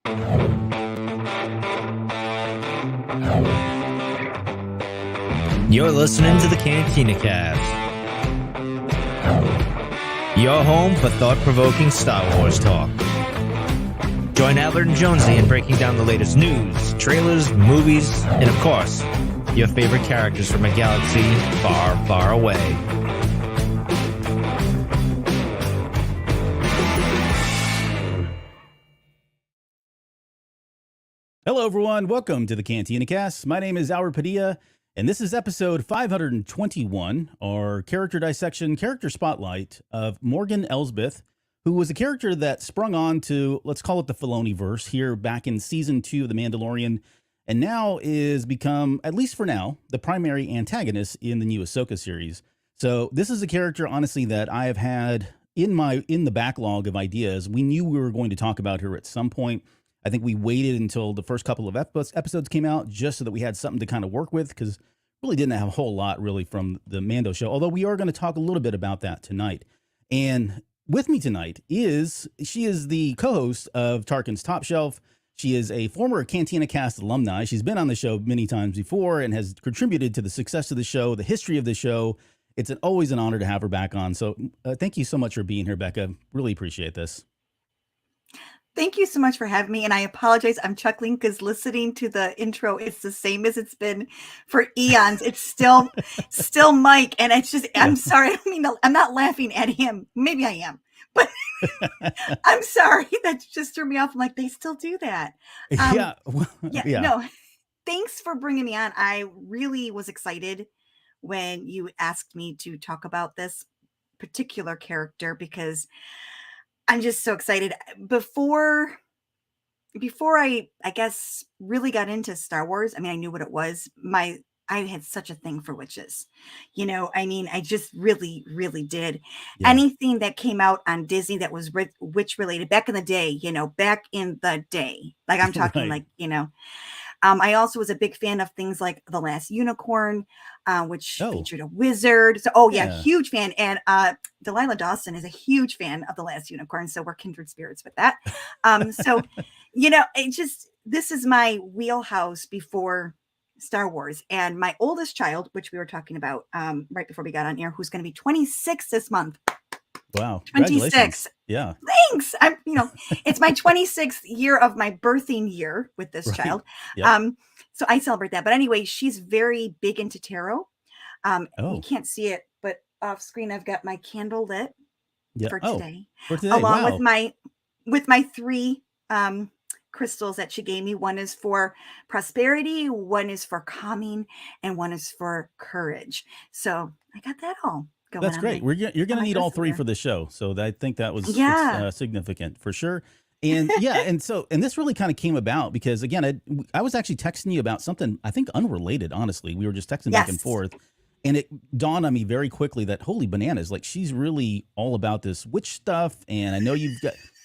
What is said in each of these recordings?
You're listening to the Cantina Cast, your home for thought-provoking Star Wars talk. Join Albert and Jonesy in breaking down the latest news, trailers, movies, and of course, your favorite characters from a galaxy far, far away. Hello, everyone. Welcome to the Cantina Cast. My name is Albert Padilla, and this is episode 521, our character dissection, character spotlight of Morgan Elsbeth, who was a character that sprung on to, let's call it the Filoni-verse, here back in season 2 of The Mandalorian, and now is become, at least for now, the primary antagonist in the new Ahsoka series. So this is a character, honestly, that I have had in the backlog of ideas. We knew we were going to talk about her at some point. I think we waited until the first couple of episodes came out just so that we had something to kind of work with, because really didn't have a whole lot really from the Mando show, although we are going to talk a little bit about that tonight. And with me tonight she is the co-host of Tarkin's Top Shelf. She is a former Cantina Cast alumni. She's been on the show many times before and has contributed to the success of the show, the history of the show. It's always an honor to have her back on. So thank you so much for being here, Becca. Really appreciate this. Thank you so much for having me. And I apologize. I'm chuckling because listening to the intro, it's the same as it's been for eons. It's still Mike. And it's just, I'm sorry. I don't mean, I'm not laughing at him. Maybe I am, but I'm sorry. That just threw me off. I'm like, they still do that. No, thanks for bringing me on. I really was excited when you asked me to talk about this particular character, because I'm just so excited. Before I guess really got into Star Wars, I mean, I knew what it was. I had such a thing for witches. I mean, I just really, really did. Yeah. Anything that came out on Disney that was witch related back in the day, like I'm talking right. I also was a big fan of things like The Last Unicorn, which featured a wizard. So, huge fan. And Delilah Dawson is a huge fan of The Last Unicorn. So we're kindred spirits with that. This is my wheelhouse before Star Wars. And my oldest child, which we were talking about right before we got on air, who's going to be 26 this month. Wow. 26. Yeah. Thanks. It's my 26th year of my birthing year with this child. Yep. So I celebrate that. But anyway, she's very big into tarot. You can't see it, but off screen, I've got my candle lit for today. Along with my 3 crystals that she gave me. One is for prosperity, one is for calming, and one is for courage. So I got that all. That's great. You're going to need all 3 for the show. So I think that was significant for sure. And and this really kind of came about because, again, I was actually texting you about something, I think, unrelated, honestly. We were just texting back and forth. And it dawned on me very quickly that, holy bananas, like she's really all about this witch stuff. And I know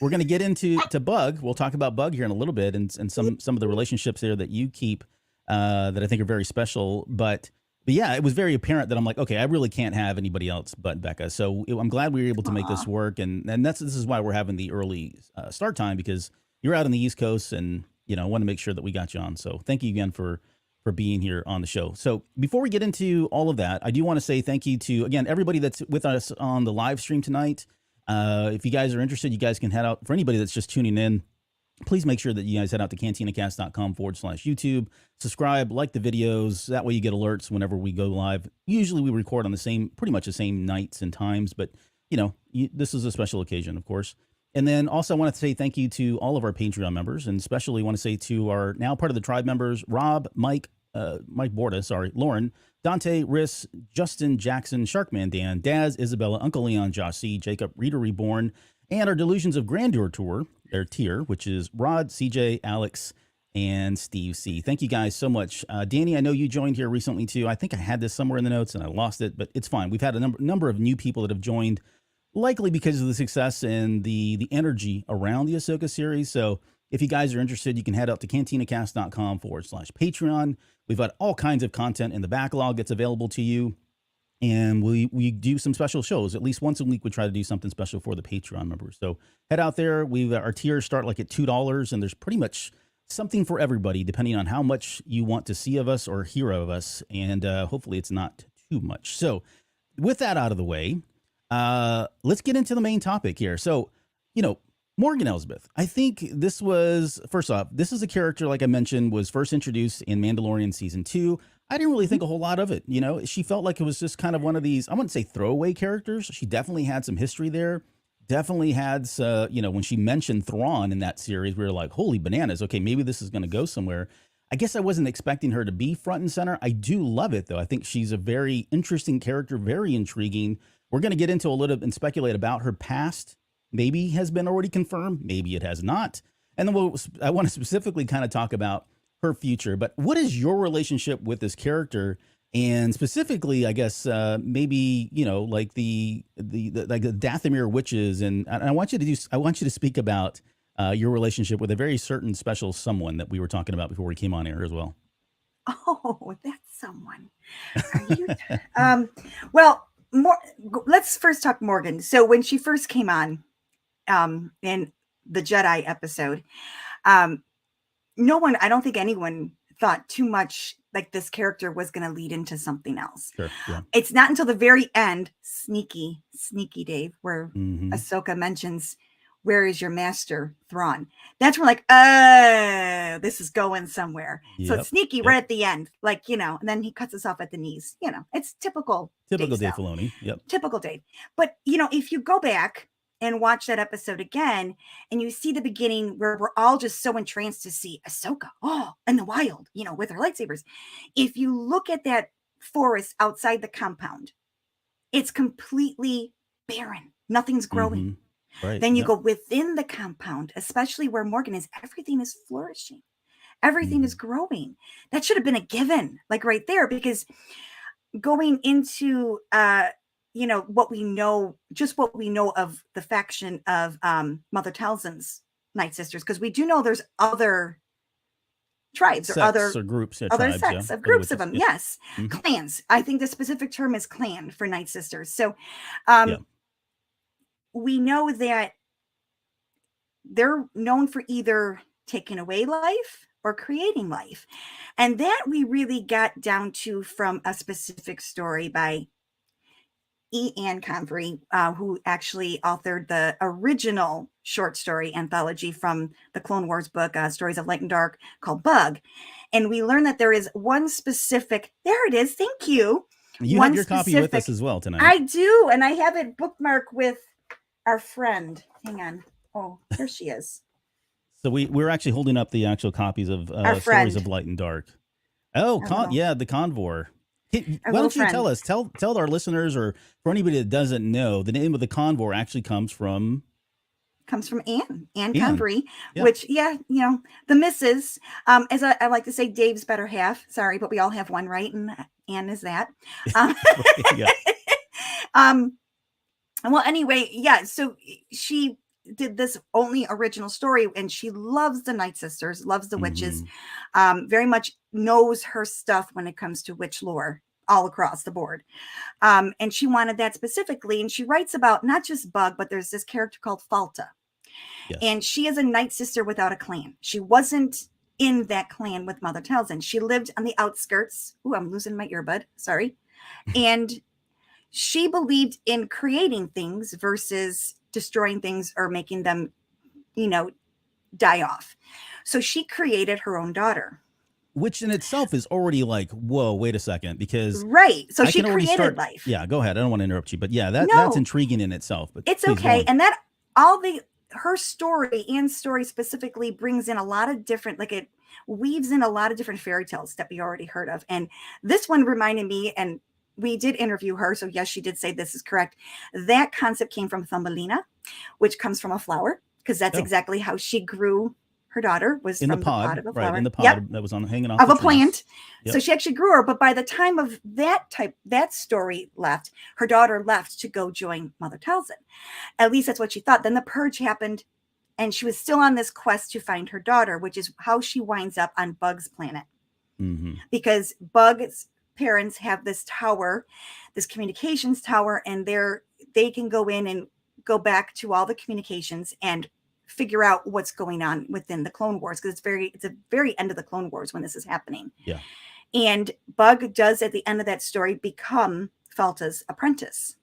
we're going to get into Bug. We'll talk about Bug here in a little bit and some of the relationships there that you keep that I think are very special. But yeah, it was very apparent that I'm like, okay, I really can't have anybody else but Becca. So I'm glad we were able to make this work. And this is why we're having the early start time, because you're out on the East Coast and, I want to make sure that we got you on. So thank you again for being here on the show. So before we get into all of that, I do want to say thank you to, again, everybody that's with us on the live stream tonight. If you guys are interested, you guys can head out. For anybody that's just tuning in, please make sure that you guys head out to cantinacast.com/YouTube, subscribe, like the videos. That way you get alerts whenever we go live. Usually we record on pretty much the same nights and times, but this is a special occasion, of course. And then also I want to say thank you to all of our Patreon members, and especially want to say to our now part of the tribe members, Rob, Mike Borda, Lauren, Dante, Riss, Justin, Jackson, Sharkman Dan, Daz, Isabella, Uncle Leon, Josh C, Jacob, Reader Reborn, and our Delusions of Grandeur tour, their tier, which is Rod, CJ, Alex, and Steve C. Thank you guys so much. Danny, I know you joined here recently too. I think I had this somewhere in the notes and I lost it, but it's fine. We've had a number of new people that have joined, likely because of the success and the energy around the Ahsoka series. So if you guys are interested, you can head up to cantinacast.com/Patreon. We've got all kinds of content in the backlog that's available to you. And we do some special shows. At least once a week, we try to do something special for the Patreon members. So head out there. Our tiers start like at $2, and there's pretty much something for everybody, depending on how much you want to see of us or hear of us. And hopefully it's not too much. So with that out of the way, let's get into the main topic here. So, Morgan Elsbeth, I think this was, first off, this is a character, like I mentioned, was first introduced in Mandalorian season 2. I didn't really think a whole lot of it. She felt like it was just kind of one of these, I wouldn't say throwaway characters. She definitely had some history there. Definitely had, when she mentioned Thrawn in that series, we were like, holy bananas. Okay, maybe this is going to go somewhere. I guess I wasn't expecting her to be front and center. I do love it, though. I think she's a very interesting character, very intriguing. We're going to get into a little and speculate about her past. Maybe has been already confirmed. Maybe it has not. And then I want to specifically kind of talk about her future. But what is your relationship with this character? And specifically, I guess, maybe, like the Dathomir witches. And I want you to speak about your relationship with a very certain special someone that we were talking about before we came on air as well. Oh, that's someone. Are you? Well, let's first talk Morgan. So when she first came on in the Jedi episode, I don't think anyone thought too much like this character was going to lead into something else. Sure, yeah. It's not until the very end, sneaky Dave, where Mm-hmm. Ahsoka mentions, "Where is your master, Thrawn?" That's when we're like, oh, this is going somewhere. So it's sneaky right at the end, and then he cuts us off at the knees. It's typical Dave Filoni. Yep. Typical Dave. But, if you go back and watch that episode again, and you see the beginning where we're all just so entranced to see Ahsoka, in the wild, with her lightsabers. If you look at that forest outside the compound, it's completely barren. Nothing's growing. Mm-hmm. Right. Then you go within the compound, especially where Morgan is, everything is flourishing. Everything is growing. That should have been a given, like right there, because going into, what we know of the faction of Mother Talzin's Nightsisters, because we do know there's other tribes or other groups, other tribes, sects of groups of them. Yeah. Yes. Mm-hmm. Clans. I think the specific term is clan for Nightsisters. So, we know that they're known for either taking away life or creating life. And that we really got down to from a specific story by E. Ann Convery, who actually authored the original short story anthology from the Clone Wars book, Stories of Light and Dark, called Bug. And we learned that there is one specific, there it is, thank you. You have your copy with us as well tonight. I do, and I have it bookmarked with our friend. Hang on. Oh, there she is. So we're actually holding up the actual copies of Stories of Light and Dark. Oh, the Convor. Why don't you tell our listeners, or for anybody that doesn't know, the name of the Convor actually comes from Anne Convery, which, the missus, as I like to say, Dave's better half. Sorry, but we all have one, right? And Anne is that. Well, anyway, so she did this only original story, and she loves the Nightsisters, loves the witches, very much knows her stuff when it comes to witch lore all across the board. And she wanted that specifically. And she writes about not just Bug, but there's this character called Falta. Yes. And she is a Nightsister without a clan. She wasn't in that clan with Mother Talzin. She lived on the outskirts. Ooh, I'm losing my earbud. Sorry. And she believed in creating things versus destroying things or making them, die off. So she created her own daughter. Which in itself is already like, whoa, wait a second, because right. So she created life. Yeah, go ahead. I don't want to interrupt you, but that's intriguing in itself. But it's okay. And that her story and story specifically brings in a lot of different, it weaves in a lot of different fairy tales that we already heard of. And this one reminded me, and we did interview her. So yes, she did say this is correct. That concept came from Thumbelina, which comes from a flower, because that's exactly how she grew her daughter, was in from the pod of a flower. Right, in the pod that was hanging off of a plant. Yep. So she actually grew her. But by the time of that story left, her daughter left to go join Mother Talzin. At least that's what she thought. Then the purge happened, and she was still on this quest to find her daughter, which is how she winds up on Bug's planet. Mm-hmm. Because Bug's parents have this tower, this communications tower, and they can go in and go back to all the communications and figure out what's going on within the Clone Wars, because it's a very end of the Clone Wars when this is happening. Yeah. And Bug does at the end of that story become Falta's apprentice.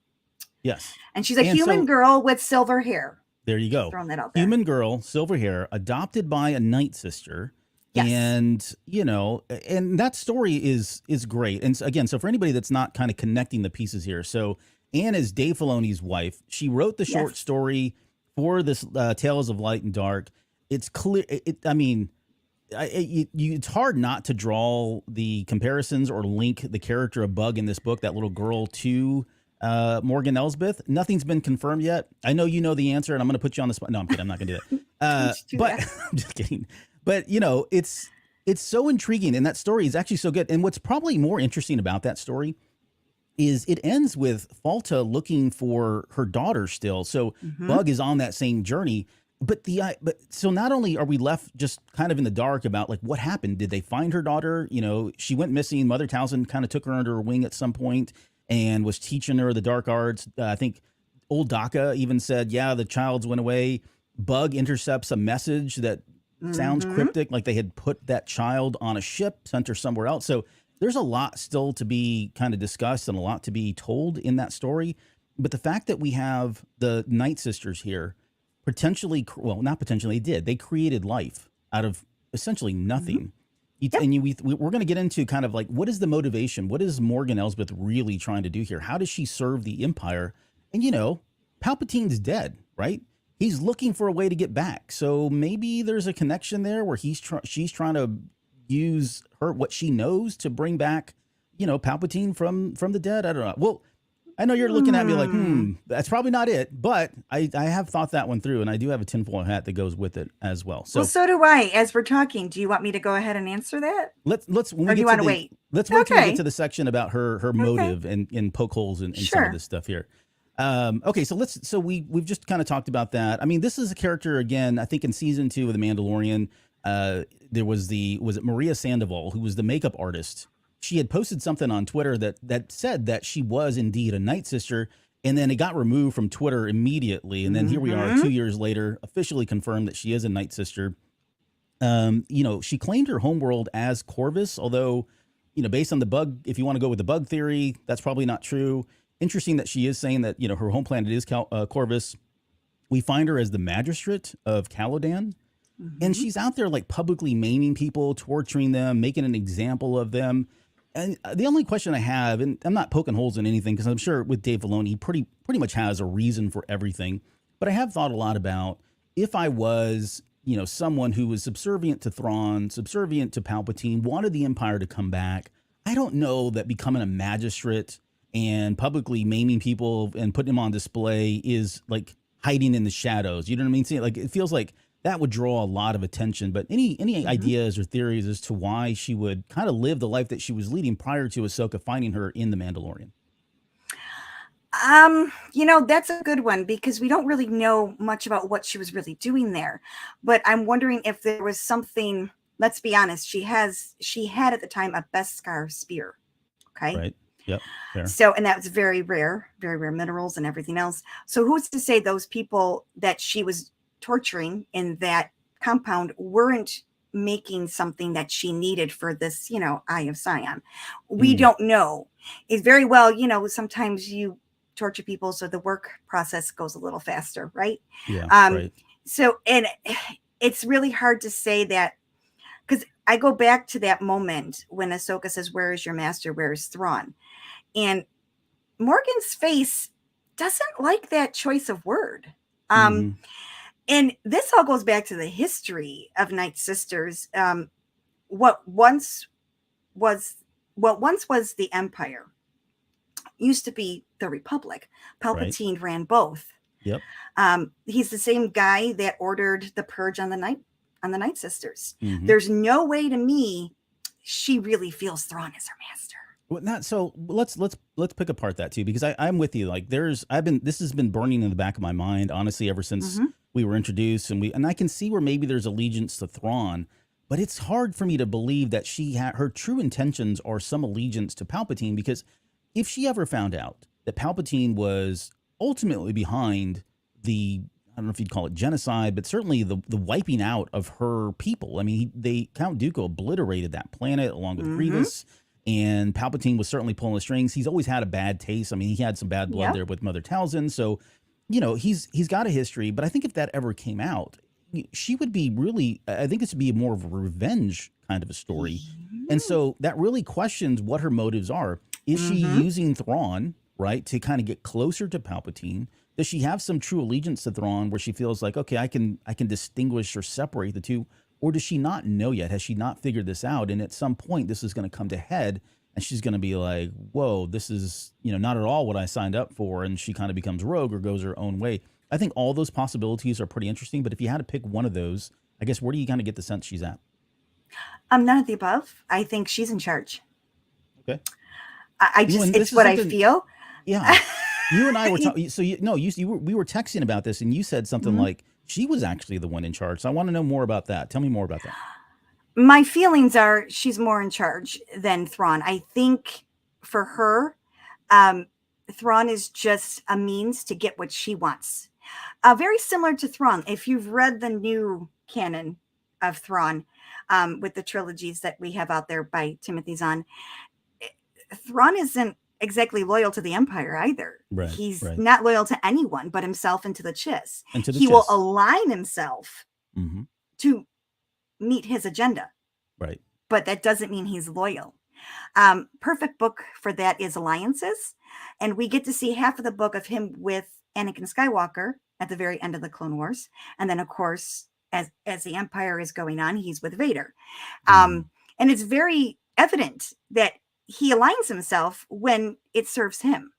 Yes. And she's a human girl with silver hair. There you go. Throwing that out there. Human girl, silver hair, adopted by a Nightsister. Yes. And, and that story is great. And again, so for anybody that's not kind of connecting the pieces here, so Anne is Dave Filoni's wife. She wrote the short story for this Tales of Light and Dark. It's clear. It's hard not to draw the comparisons or link the character of Bug in this book, that little girl, to Morgan Elsbeth. Nothing's been confirmed yet. I know you know the answer, and I'm going to put you on the spot. No, I'm kidding. I'm not going to do that. But I'm just kidding. But, it's so intriguing, and that story is actually so good. And what's probably more interesting about that story is it ends with Falta looking for her daughter still. So Bug is on that same journey. But so not only are we left just kind of in the dark about like what happened, did they find her daughter? She went missing. Mother Talzin kind of took her under her wing at some point and was teaching her the dark arts. I think old Daka even said, yeah, the child's went away. Bug intercepts a message that sounds cryptic, like they had put that child on a ship, sent her somewhere else. So there's a lot still to be kind of discussed and a lot to be told in that story. But the fact that we have the Nightsisters here not potentially, they created life out of essentially nothing. And we're going to get into kind of like, what is the motivation? What is Morgan Elsbeth really trying to do here? How does she serve the Empire? And, Palpatine's dead, right? He's looking for a way to get back. So maybe there's a connection there where she's trying to use what she knows to bring back, Palpatine from the dead. I don't know. Well, I know you're looking at me like, that's probably not it, but I have thought that one through, and I do have a tinfoil hat that goes with it as well. So do I. As we're talking, do you want me to go ahead and answer that? Let's when or we do you want to wait? Let's wait till we get to the section about her motive and poke holes in some of this stuff here. Okay, so we've just kind of talked about that. I mean, this is a character, again, I think in season 2 of The Mandalorian, there was was it Maria Sandoval, who was the makeup artist. She had posted something on Twitter that said that she was indeed a Nightsister, and then it got removed from Twitter immediately. And then here we are 2 years later, officially confirmed that she is a Nightsister. She claimed her homeworld as Corvus, although, based on the Bug, if you want to go with the Bug theory, that's probably not true. Interesting that she is saying that, her home planet is Corvus. We find her as the magistrate of Calodan. And she's out there like publicly maiming people, torturing them, making an example of them. And the only question I have, and I'm not poking holes in anything, because I'm sure with Dave Filoni, he pretty much has a reason for everything. But I have thought a lot about if I was, someone who was subservient to Thrawn, subservient to Palpatine, wanted the Empire to come back. I don't know that becoming a magistrate and publicly maiming people and putting them on display is like hiding in the shadows. You know what I mean? See, like, it feels like that would draw a lot of attention. But any ideas or theories as to why she would kind of live the life that she was leading prior to Ahsoka finding her in The Mandalorian? That's a good one, because we don't really know much about what she was really doing there. But I'm wondering if there was something. Let's be honest. She had at the time a Beskar spear. Okay. Right. Yep. Fair. So, and that was very rare minerals and everything else. So who's to say those people that she was torturing in that compound weren't making something that she needed for this, Eye of Sion? We don't know. It's very well, sometimes you torture people so the work process goes a little faster, right? Yeah. Right. So, and it's really hard to say that, because I go back to that moment when Ahsoka says, "Where is your master? Where is Thrawn?" And Morgan's face doesn't like that choice of word. And this all goes back to the history of Nightsisters. What once was the Empire used to be the Republic. Palpatine ran both. Yep. He's the same guy that ordered the purge on the Nightsisters. There's no way to me she really feels Thrawn as her master. Well, let's pick apart that too, because I'm with you. Like this has been burning in the back of my mind, honestly, ever since we were introduced, and I can see where maybe there's allegiance to Thrawn, But it's hard for me to believe that her true intentions are some allegiance to Palpatine, because if she ever found out that Palpatine was ultimately behind I don't know if you'd call it genocide, but certainly the wiping out of her people. I mean, Count Dooku obliterated that planet along with Grievous, and Palpatine was certainly pulling the strings. He's always had a bad taste. I mean, he had some bad blood there with Mother Talzin. So, he's got a history, but I think if that ever came out, she would be really, I think this would be more of a revenge kind of a story. And so that really questions what her motives are. Is she using Thrawn, right, to kind of get closer to Palpatine? Does she have some true allegiance to Thrawn where she feels like, okay, I can distinguish or separate the two? Or does she not know yet? Has she not figured this out? And at some point, this is going to come to head, and she's going to be like, whoa, this is, not at all what I signed up for. And she kind of becomes rogue or goes her own way. I think all those possibilities are pretty interesting. But if you had to pick one of those, I guess, where do you kind of get the sense she's at? None of the above. I think she's in charge. Okay. It's what I feel. Yeah. You and I were talking. So we were texting about this, and you said something like she was actually the one in charge. So I want to know more about that. Tell me more about that. My feelings are she's more in charge than Thrawn. I think for her, Thrawn is just a means to get what she wants. Very similar to Thrawn. If you've read the new canon of Thrawn, with the trilogies that we have out there by Timothy Zahn, Thrawn isn't exactly loyal to the Empire either. Right, He's not loyal to anyone but himself and to the Chiss. And he will align himself to meet his agenda. Right. But that doesn't mean he's loyal. Perfect book for that is Alliances. And we get to see half of the book of him with Anakin Skywalker at the very end of the Clone Wars. And then, of course, as the Empire is going on, he's with Vader. And it's very evident that he aligns himself when it serves him.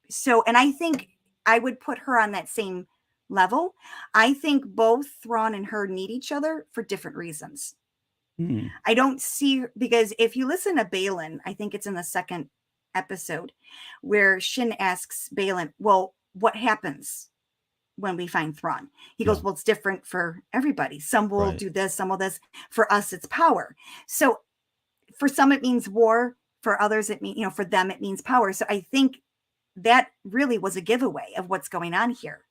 So, and I think I would put her on that same level. I think both Thrawn and her need each other for different reasons. I don't see, because if you listen to Baylan, I think it's in the second episode where Shin asks Baylan, well, what happens when we find Thrawn? He goes, well, it's different for everybody. Some will do this, some will this. For us, it's power. So for some, it means war. For others, it means, for them, it means power. So I think that really was a giveaway of what's going on here.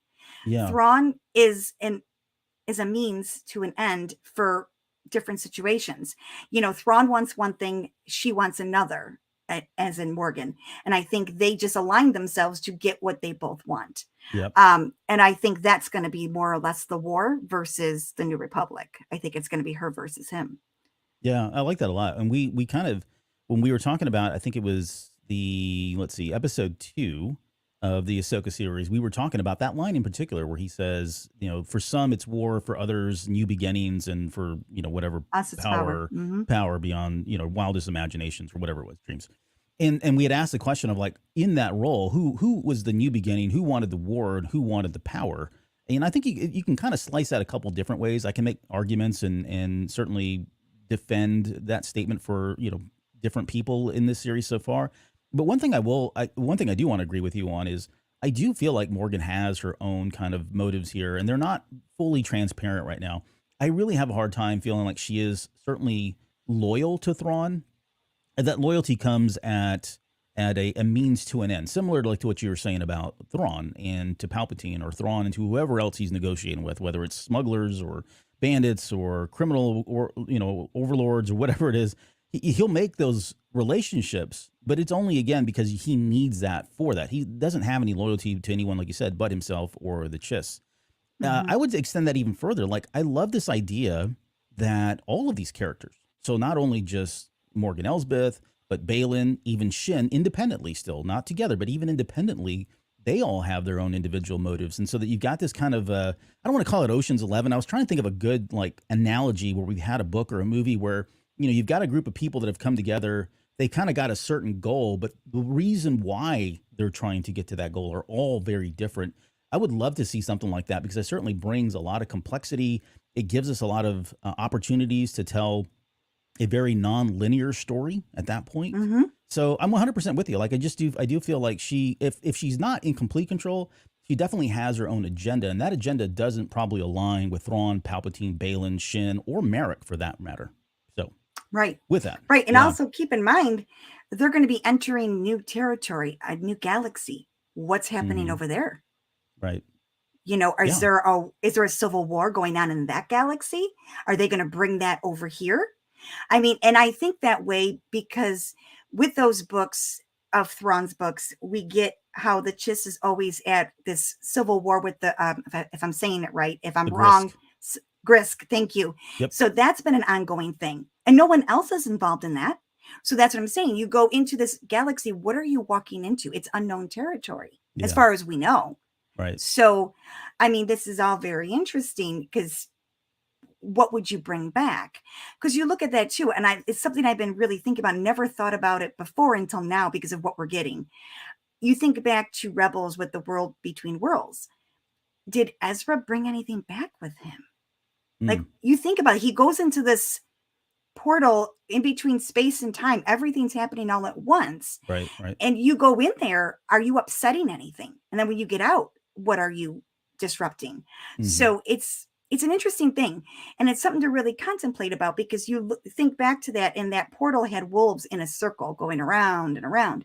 Yeah. Thrawn is a means to an end for different situations. Thrawn wants one thing, she wants another, as in Morgan. And I think they just aligned themselves to get what they both want. Yep. And I think that's going to be more or less the war versus the New Republic. I think it's going to be her versus him. Yeah, I like that a lot. And we kind of, when we were talking about, I think it was episode 2 of the Ahsoka series, we were talking about that line in particular where he says, for some it's war, for others new beginnings, and for, whatever power beyond, wildest imaginations, or whatever it was, dreams. And we had asked the question of, like, in that role, who was the new beginning, who wanted the war, and who wanted the power? And I think you can kind of slice that a couple different ways. I can make arguments and certainly defend that statement for, different people in this series so far. But one thing I do want to agree with you on is I do feel like Morgan has her own kind of motives here, and they're not fully transparent right now. I really have a hard time feeling like she is certainly loyal to Thrawn, and that loyalty comes at a means to an end, similar to what you were saying about Thrawn and to Palpatine, or Thrawn and to whoever else he's negotiating with, whether it's smugglers or bandits or criminal or overlords or whatever it is. He'll make those relationships, but it's only, again, because he needs that for that. He doesn't have any loyalty to anyone, like you said, but himself or the Chiss. I would extend that even further. Like, I love this idea that all of these characters, so not only just Morgan Elsbeth, but Baylan, even Shin, independently still, not together, but even independently, they all have their own individual motives. And so that you've got this kind of, I don't want to call it Ocean's 11. I was trying to think of a good, analogy where we've had a book or a movie where, you've got a group of people that have come together. They kind of got a certain goal, but the reason why they're trying to get to that goal are all very different. I would love to see something like that, because it certainly brings a lot of complexity. It gives us a lot of opportunities to tell a very non-linear story at that point. So I'm 100% with you. Like, I do feel like if she's not in complete control, she definitely has her own agenda, and that agenda doesn't probably align with Thrawn, Palpatine, Balin, Shin, or Merrick for that matter. So, right. with that. Right. And also keep in mind, they're going to be entering new territory, a new galaxy. What's happening over there? Right. You know, is there a civil war going on in that galaxy? Are they going to bring that over here? I mean, and I think that way because with those books of Thrawn's books, we get how the Chiss is always at this civil war with the, if I'm saying it right, if I'm wrong, Grisk, thank you. Yep. So that's been an ongoing thing. And no one else is involved in that. So that's what I'm saying. You go into this galaxy, what are you walking into? It's unknown territory, as far as we know. Right. So, I mean, this is all very interesting because what would you bring back? Because you look at that too, and it's something I've been really thinking about. Never thought about it before until now because of what we're getting. You think back to Rebels with the World Between Worlds. Did Ezra bring anything back with him? Like you think about it, he goes into this portal in between space and time. Everything's happening all at once. Right. And you go in there, are you upsetting anything? And then when you get out, what are you disrupting? So it's an interesting thing. And it's something to really contemplate about because you think back to that, and that portal had wolves in a circle going around and around.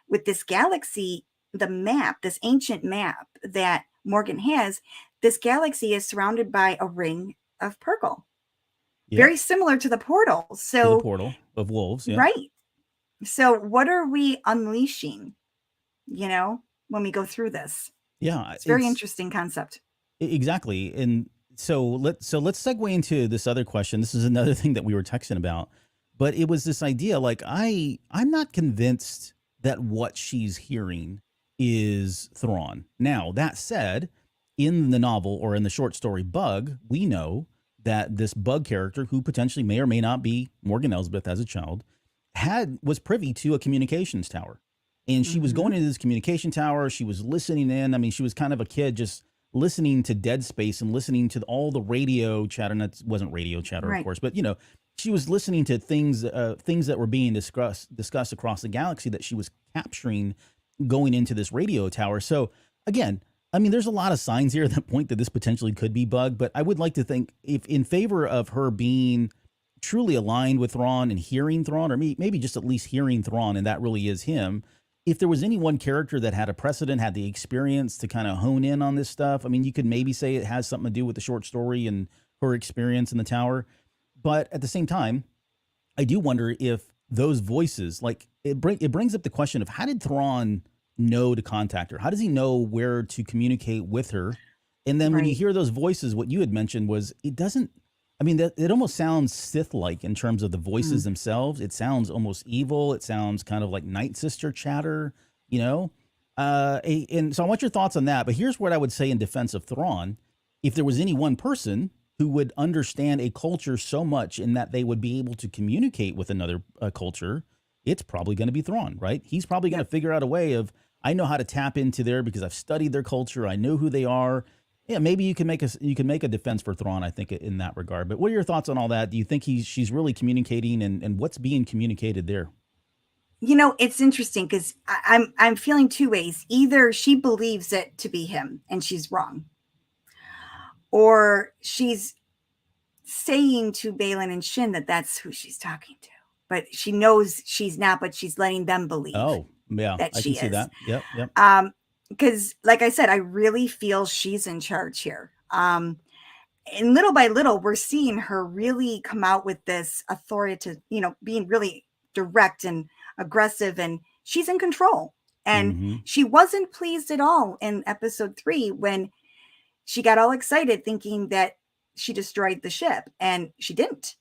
With this galaxy, the map, this ancient map that Morgan has, this galaxy is surrounded by a ring of Purgle. Yep. Very similar to the portal. So the portal of wolves. Yeah. Right. So what are we unleashing, you know, when we go through this? Yeah. It's a very interesting concept. Exactly. And so let's segue into this other question. This is another thing that we were texting about, but it was this idea, like, I'm not convinced that what she's hearing is Thrawn. Now, that said, in the novel or in the short story Bug, we know that this Bug character, who potentially may or may not be Morgan Elsbeth as a child, was privy to a communications tower. And she was going into this communication tower. She was listening in. I mean, she was kind of a kid just listening to Dead Space and listening to all the radio chatter. And that wasn't radio chatter, of course, but, you know, she was listening to things that were being discussed across the galaxy that she was capturing going into this radio tower. So again, I mean, there's a lot of signs here that point that this potentially could be Bug, but I would like to think, if in favor of her being truly aligned with Thrawn and hearing Thrawn, or maybe just at least hearing Thrawn, and that really is him, if there was any one character that had a precedent, had the experience to kind of hone in on this stuff, I mean, you could maybe say it has something to do with the short story and her experience in the tower. But at the same time, I do wonder if those voices, like, it brings up the question of, how did Thrawn know to contact her? How does he know where to communicate with her? And then when you hear those voices, what you had mentioned was, it doesn't, I mean, it almost sounds Sith-like in terms of the voices themselves. It sounds almost evil. It sounds kind of like Nightsister chatter, you know? And so I want your thoughts on that. But here's what I would say in defense of Thrawn. If there was any one person who would understand a culture so much in that they would be able to communicate with another culture, it's probably going to be Thrawn, right? He's probably going to figure out a way of, I know how to tap into there because I've studied their culture. I know who they are. Yeah, maybe you can make a defense for Thrawn, I think, in that regard. But what are your thoughts on all that? Do you think she's really communicating, and what's being communicated there? You know, it's interesting because I'm feeling two ways. Either she believes it to be him and she's wrong, or she's saying to Balin and Shin that that's who she's talking to, but she knows she's not, but she's letting them believe. Oh, yeah, that she I can see that. Yep. Because, like I said, I really feel she's in charge here. And little by little, we're seeing her really come out with this authoritative, you know, being really direct and aggressive, and she's in control. And she wasn't pleased at all in episode 3 when she got all excited thinking that she destroyed the ship, and she didn't.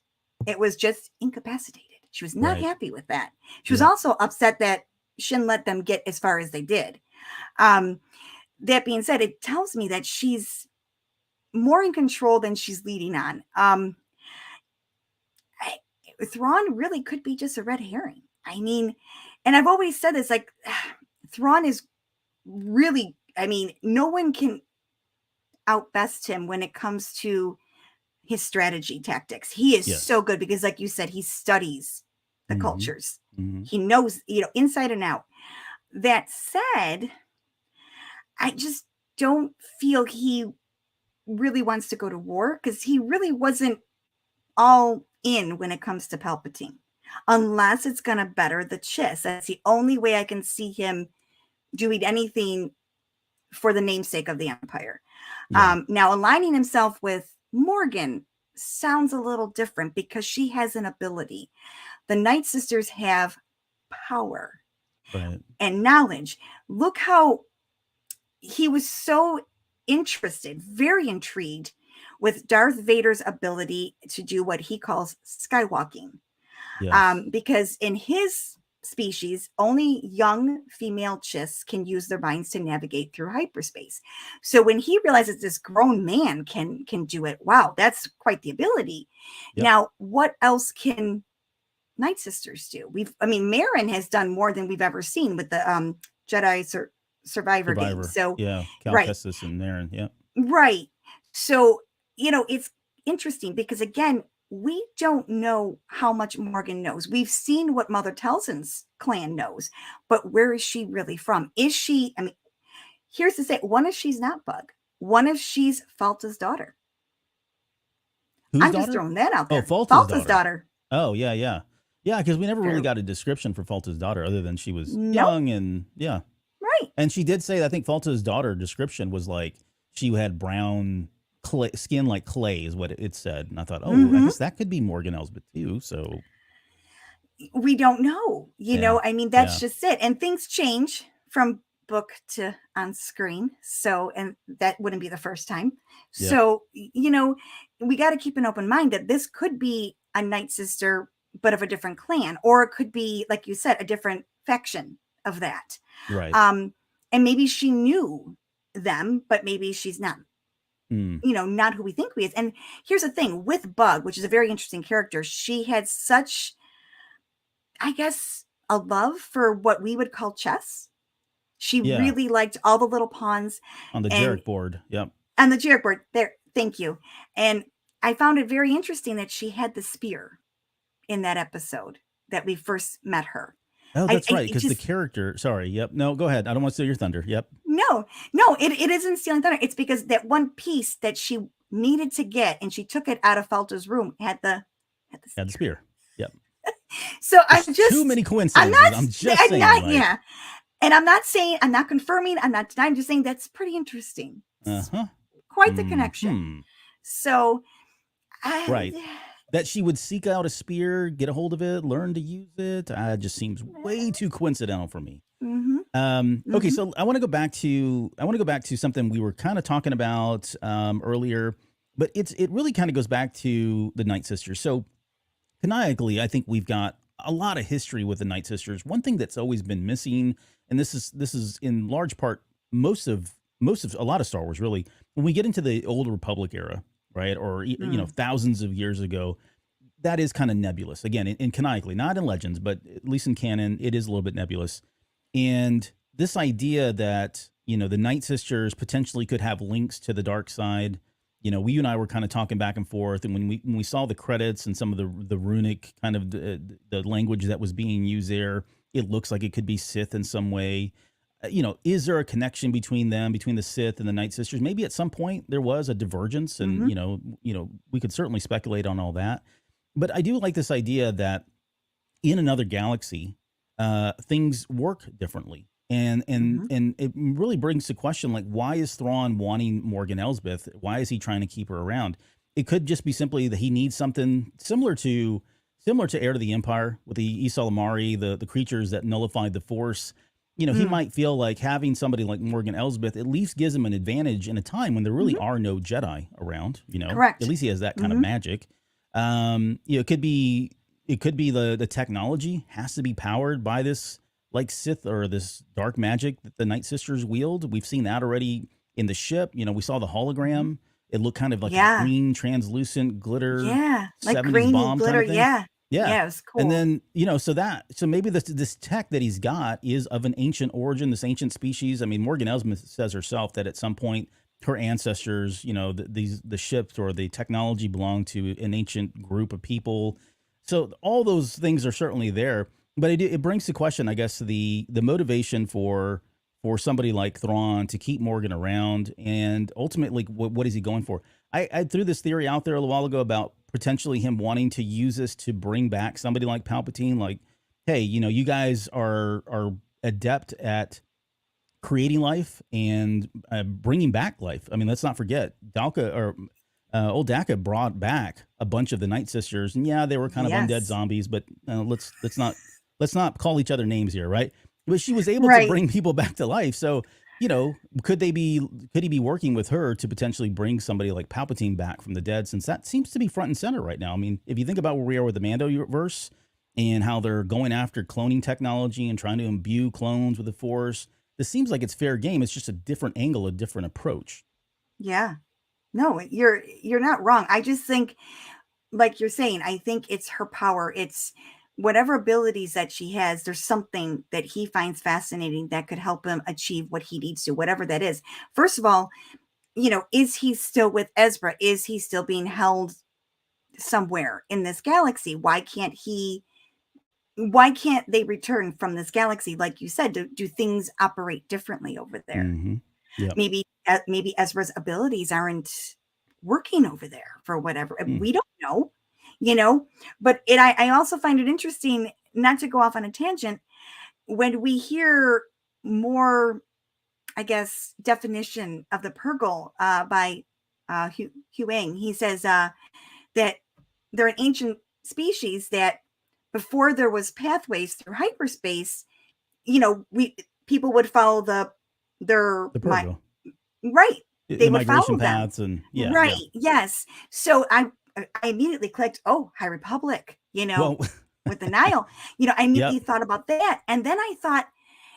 It was just incapacitated. She was not happy with that. She was also upset that Shin let them get as far as they did. That being said, it tells me that she's more in control than she's leading on. Thrawn really could be just a red herring. I mean, and I've always said this, like, Thrawn is really, I mean, no one can outbest him when it comes to his strategy tactics. He is so good because, like you said, he studies the cultures. He knows, you know, inside and out. That said, don't feel he really wants to go to war, because he really wasn't all in when it comes to Palpatine, unless it's going to better the Chiss. That's the only way I can see him doing anything for the namesake of the Empire. Yeah. Now, aligning himself with Morgan sounds a little different because she has an ability. The Nightsisters have power and knowledge. Look how he was so interested, very intrigued with Darth Vader's ability to do what he calls skywalking. Yes. Because in his species, only young female Chiss can use their minds to navigate through hyperspace. So when he realizes this grown man can do it, wow, that's quite the ability. Yep. Now, what else can Nightsisters do? Marin has done more than we've ever seen with the Jedi Survivor game. So yeah, Cal right. Kestis and Marin, yeah. Right. So, it's interesting because, again, we don't know how much Morgan knows. We've seen what Mother Talzin's clan knows, but where is she really from? Is she, here's the thing. One, if she's not Bug. One, if she's Falta's daughter. Whose I'm daughter? Just throwing that out there. Oh, Falta's daughter. Oh, yeah, yeah. Yeah, because we never really got a description for Falta's daughter other than she was young and, yeah. Right. And she did say, I think Falta's daughter description was like she had brown skin like clay is what it said. And I thought, I guess that could be Morgan Elsbeth too. So we don't know, know, that's just it. And things change from book to on screen. So, and that wouldn't be the first time. Yeah. So, we got to keep an open mind that this could be a Nightsister, but of a different clan, or it could be, like you said, a different faction of that. Right. And maybe she knew them, but maybe she's not. Not who we think we is. And here's the thing with Bug, which is a very interesting character. She had such, I guess, a love for what we would call chess. She really liked all the little pawns on the Jarek board. Yep. On the Jarek board. There. Thank you. And I found it very interesting that she had the spear in that episode that we first met her. Oh, that's right. Because the character, sorry. Yep. No, go ahead. I don't want to steal your thunder. Yep. No, it isn't stealing thunder. It's because that one piece that she needed to get, and she took it out of Falta's room, had the spear. Yep. So there's too many coincidences. I'm just saying. Yeah. And I'm not confirming, I'm not denying, I'm just saying that's pretty interesting. Quite the connection. So, right. That she would seek out a spear, get a hold of it, learn to use it. Just seems way too coincidental for me. Okay, so I want to go back to something we were kind of talking about earlier, but it really kind of goes back to the Nightsisters. So canonically, I think we've got a lot of history with the Nightsisters. One thing that's always been missing, and this is in large part most of a lot of Star Wars really, when we get into the Old Republic era, right, or thousands of years ago, that is kind of nebulous. Again, in canonically, not in Legends, but at least in canon, it is a little bit nebulous. And this idea that, the Nightsisters potentially could have links to the dark side, you and I were kind of talking back and forth. And when we saw the credits and some of the runic kind of the language that was being used there, it looks like it could be Sith in some way. Is there a connection between the Sith and the Nightsisters? Maybe at some point there was a divergence, and we could certainly speculate on all that. But I do like this idea that in another galaxy, things work differently, and it really brings to question, like, why is Thrawn wanting Morgan Elsbeth? Why is he trying to keep her around? It could just be simply that he needs something similar to Heir to the Empire with the Ys Alamari, the creatures that nullified the Force. He might feel like having somebody like Morgan Elsbeth at least gives him an advantage in a time when there really are no Jedi around. Correct. At least he has that kind of magic. It could be the technology has to be powered by this like Sith or this dark magic that the Nightsisters wield. We've seen that already in the ship. We saw the hologram. It looked kind of like a green, translucent glitter. Yeah, like 70s grainy bomb glitter. Kind of thing. Yeah. Yeah, it was cool. And then, so maybe this tech that he's got is of an ancient origin, this ancient species. I mean, Morgan Elsbeth says herself that at some point her ancestors, the ships or the technology belonged to an ancient group of people. So all those things are certainly there. But it brings to question, I guess, the motivation for for somebody like Thrawn to keep Morgan around, and ultimately, what is he going for? I threw this theory out there a while ago about potentially him wanting to use this to bring back somebody like Palpatine. Like, hey, you guys are adept at creating life and bringing back life. I mean, let's not forget old Daka brought back a bunch of the Nightsisters, and yeah, they were kind of undead zombies, but let's not call each other names here, right? But she was able to bring people back to life. So, could he be working with her to potentially bring somebody like Palpatine back from the dead, since that seems to be front and center right now? I mean, if you think about where we are with the Mandoverse and how they're going after cloning technology and trying to imbue clones with the Force, this seems like it's fair game. It's just a different angle, a different approach. Yeah. No, you're not wrong. I just think, like you're saying, I think it's her power. It's whatever abilities that she has, there's something that he finds fascinating that could help him achieve what he needs to, whatever that is. First of all, is he still with Ezra? Is he still being held somewhere in this galaxy? Why can't they return from this galaxy? Like you said, do things operate differently over there? Mm-hmm. Yep. Maybe Ezra's abilities aren't working over there for whatever. We don't know, but I also find it interesting, not to go off on a tangent, when we hear more, I guess, definition of the Purgle by Huang. He says that they're an ancient species that before there was pathways through hyperspace, people would follow the Purgle. Right. They would migration follow paths them. and Right. Yeah. Yes. So I immediately clicked, High Republic, with the Nile. I immediately thought about that. And then I thought,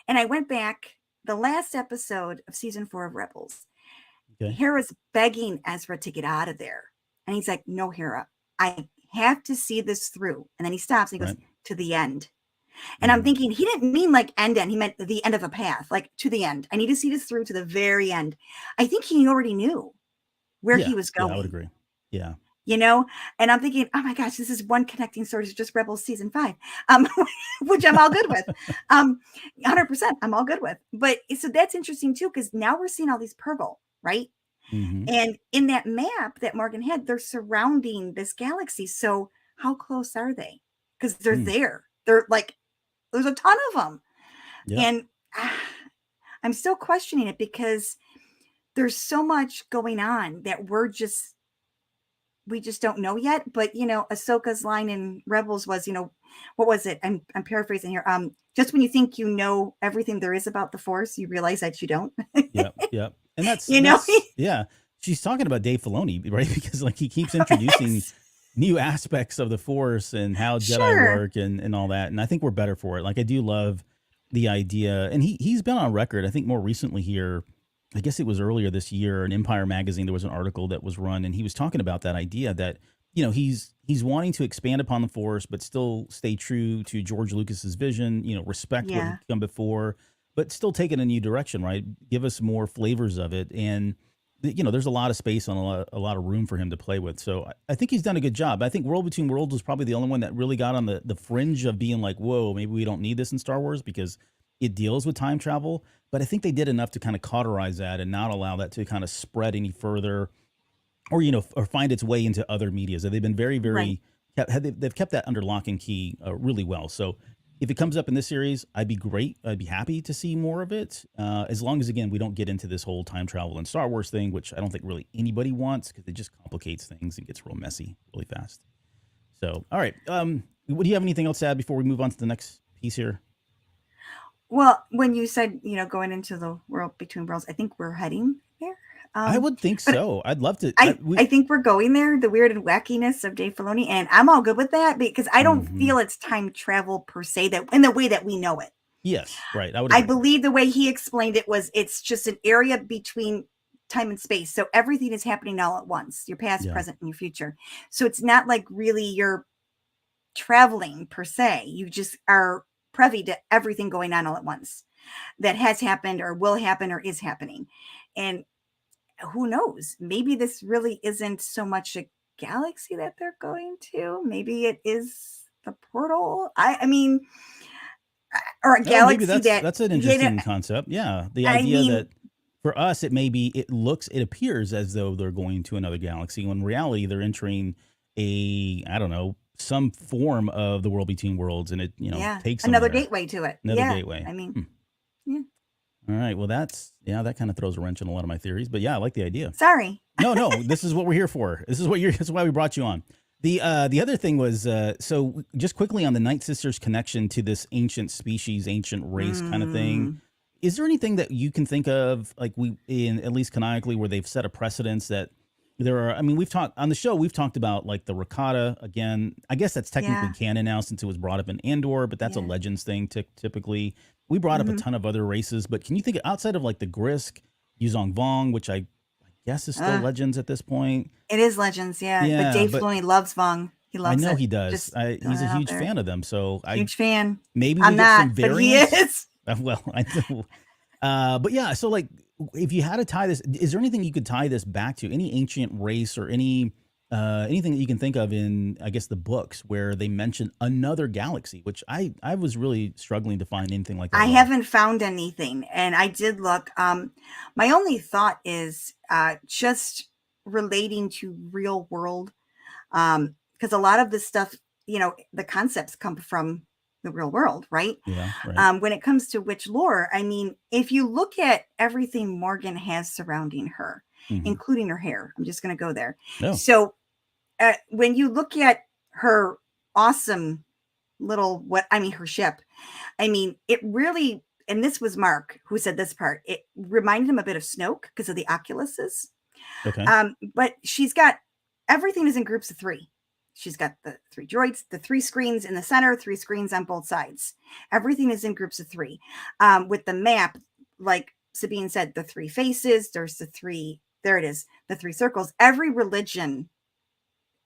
and I went back, the last episode of season 4 of Rebels. Okay. Hera's begging Ezra to get out of there. And he's like, no, Hera, I have to see this through. And then he stops and he goes, to the end. And I'm thinking, he didn't mean like end. He meant the end of a path, like to the end. I need to see this through to the very end. I think he already knew where he was going. Yeah, I would agree. Yeah. And I'm thinking, oh my gosh, this is one connecting story to just Rebels season 5, which I'm all good with. 100% I'm all good with. But so that's interesting too, because now we're seeing all these Purgle, right? Mm-hmm. And in that map that Morgan had, they're surrounding this galaxy. So how close are they? Because they're there. They're like, there's a ton of them. Yep. And I'm still questioning it because there's so much going on that we just don't know yet. But, Ahsoka's line in Rebels was, what was it? I'm paraphrasing here. Just when you think you know everything there is about the Force, you realize that you don't. Yep. And that's, yeah. She's talking about Dave Filoni, right? Because like he keeps introducing new aspects of the Force and how Jedi work and all that. And I think we're better for it. Like, I do love the idea. And he's been on record, I think more recently here, I guess it was earlier this year, in Empire Magazine, there was an article that was run, and he was talking about that idea that, he's wanting to expand upon the Force, but still stay true to George Lucas's vision, respect what had come before, but still take it in a new direction, right? Give us more flavors of it. And there's a lot of space and a lot of room for him to play with. So I think he's done a good job. I think World Between Worlds was probably the only one that really got on the fringe of being like, whoa, maybe we don't need this in Star Wars because it deals with time travel. But I think they did enough to kind of cauterize that and not allow that to kind of spread any further or, or find its way into other media. So they've been very, very, they've kept that under lock and key really well. So if it comes up in this series, I'd be happy to see more of it. As long as, again, we don't get into this whole time travel and Star Wars thing, which I don't think really anybody wants because it just complicates things and gets real messy really fast. So, all right. Do you have anything else to add before we move on to the next piece here? Well, when you said, going into the World Between Worlds, I think we're heading there. I would think so. I'd love to. I think we're going there, the weird and wackiness of Dave Filoni, and I'm all good with that because I don't feel it's time travel per se, that in the way that we know it. Yes, right. I believe the way he explained it was it's just an area between time and space. So everything is happening all at once, your past, present, and your future. So it's not like really you're traveling per se. You just are privy to everything going on all at once that has happened or will happen or is happening. And who knows? Maybe this really isn't so much a galaxy that they're going to. Maybe it is the portal. I mean, or a Oh, maybe galaxy that, that's an you know, interesting concept. Yeah, the I idea mean, that for us it appears as though they're going to another galaxy when in reality they're entering a, I don't know, some form of the world between worlds, and it yeah, takes them another there. gateway to it. Another Yeah. gateway. I mean, Hmm. yeah. All right. Well, that kind of throws a wrench in a lot of my theories, but yeah, I like the idea. Sorry. No, this is what we're here for. This is why we brought you on. The other thing was so just quickly on the Nightsister's connection to this ancient species, ancient race kind of thing. Mm, Is there anything that you can think of, like we in at least canonically, where they've set a precedence that there are? I mean, we've talked on the show. We've talked about like the Rakata again. I guess that's technically yeah. canon now since it was brought up in Andor, but that's a Yeah. Legends thing. Typically, we brought up a Hmm. ton of other races, but can you think outside of like the Grisk, Yuzong Vong, which I guess is still Legends at this point? It is Legends, yeah. But Yeah, Dave but Filoni loves Vong. He I loves know it. he does. Just throwing He's it a out huge there. fan of them, so Huge fan. maybe we I'm get some not, but he variants. is. Well, I know. But yeah, so like, if you had to tie this, is there anything you could tie this back to? Any ancient race or anything that you can think of in, I guess, the books where they mention another galaxy? Which I was really struggling to find anything like that I at all. haven't found anything, and I did look. My only thought is just relating to real world, because a lot of this stuff, the concepts come from the real world, right? Yeah, right. When it comes to witch lore, I mean, if you look at everything Morgan has surrounding her, Hmm. including her hair, I'm just going to go there. No. So when you look at her awesome her ship, I mean, it really, and this was Mark who said this part, it reminded him a bit of Snoke because of the oculuses. Okay. But she's got, everything is in groups of three. She's got the three droids, the three screens in the center, three screens on both sides. Everything is in groups of three. With the map, like Sabine said, the three faces, there's the three, there it is, the three circles. Every religion,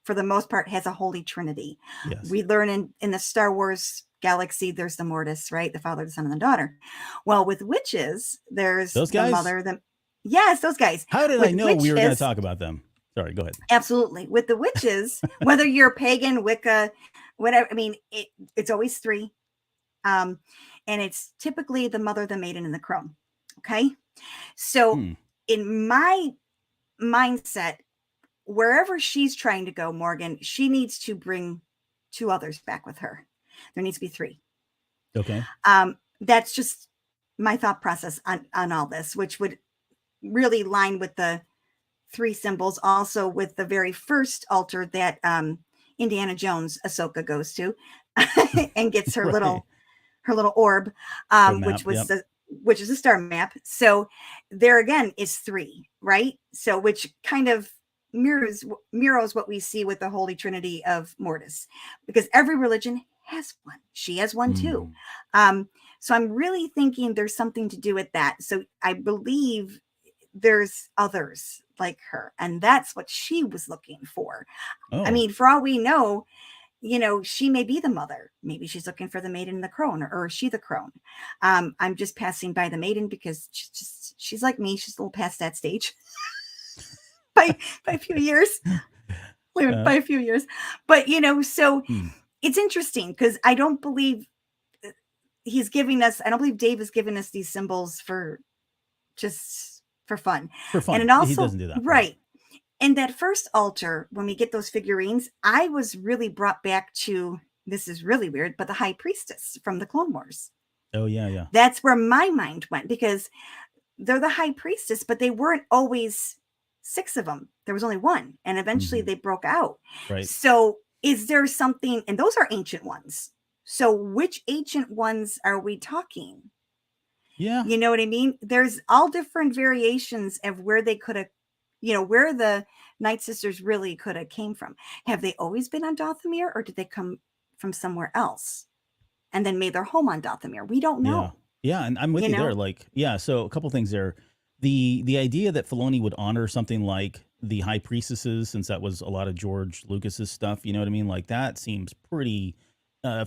for the most part, has a holy trinity. Yes. We learn in the Star Wars galaxy, there's the Mortis, right? The Father, the Son, and the Daughter. Well, with witches, there's Those the guys? Mother, yes, those guys. How did With I know we were going to witches- talk about them? Sorry, go ahead. Absolutely. With the witches, whether you're pagan, Wicca, whatever, I mean, it's always three. And it's typically the Mother, the Maiden, and the Crone. Okay. So in my mindset, wherever she's trying to go, Morgan, she needs to bring two others back with her. There needs to be three. Okay. That's just my thought process on all this, which would really line with the three symbols, also with the very first altar that Indiana Jones Ahsoka goes to and gets her Right. little orb, Map, which is a star map. So there again is three, right? So which kind of mirrors what we see with the Holy Trinity of Mortis, because every religion has one. She has one too. So I'm really thinking there's something to do with that. So I believe there's others like her, and that's what she was looking for. Oh. I mean, for all we know, she may be the mother. Maybe she's looking for the maiden and the crone, or is she the crone? I'm just passing by the maiden because she's like me. She's a little past that stage by a few years. By a few years. But, so it's interesting because I don't believe I don't believe Dave is giving us these symbols for fun. For fun. And it also, he doesn't do that. Right. And that first altar, when we get those figurines, I was really brought back to, this is really weird, but the High Priestess from the Clone Wars. Oh, yeah. That's where my mind went, because they're the High Priestess, but they weren't always 6 of them. There was only one. And eventually they broke out. Right. So is there something, and those are ancient ones. So which ancient ones are we talking? Yeah. You know what I mean? There's all different variations of where they could have, where the Nightsisters really could have came from. Have they always been on Dathomir, or did they come from somewhere else and then made their home on Dathomir? We don't know. Yeah. And I'm with you there. Like, yeah. So a couple things there. The idea that Filoni would honor something like the High Priestesses, since that was a lot of George Lucas's stuff, you know what I mean? Like, that seems pretty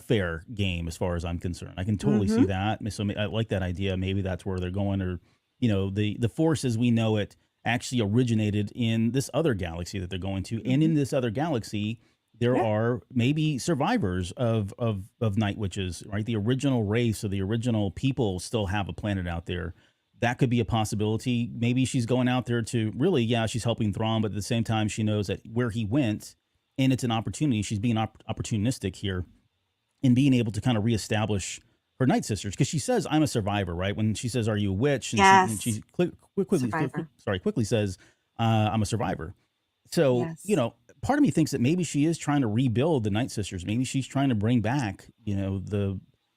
fair game as far as I'm concerned. I can totally see that. So I like that idea. Maybe that's where they're going, or, the Force as we know it actually originated in this other galaxy that they're going to. And in this other galaxy, there are maybe survivors of night witches, right? The original race or the original people still have a planet out there. That could be a possibility. Maybe she's going out there to really, yeah, she's helping Thrawn, but at the same time, she knows that where he went, and it's an opportunity. She's being opportunistic here in being able to kind of reestablish her Nightsisters, because she says, "I'm a survivor," right? When she says, "Are you a witch?" and she quickly says, "I'm a survivor." So, part of me thinks that maybe she is trying to rebuild the Nightsisters. Maybe she's trying to bring back,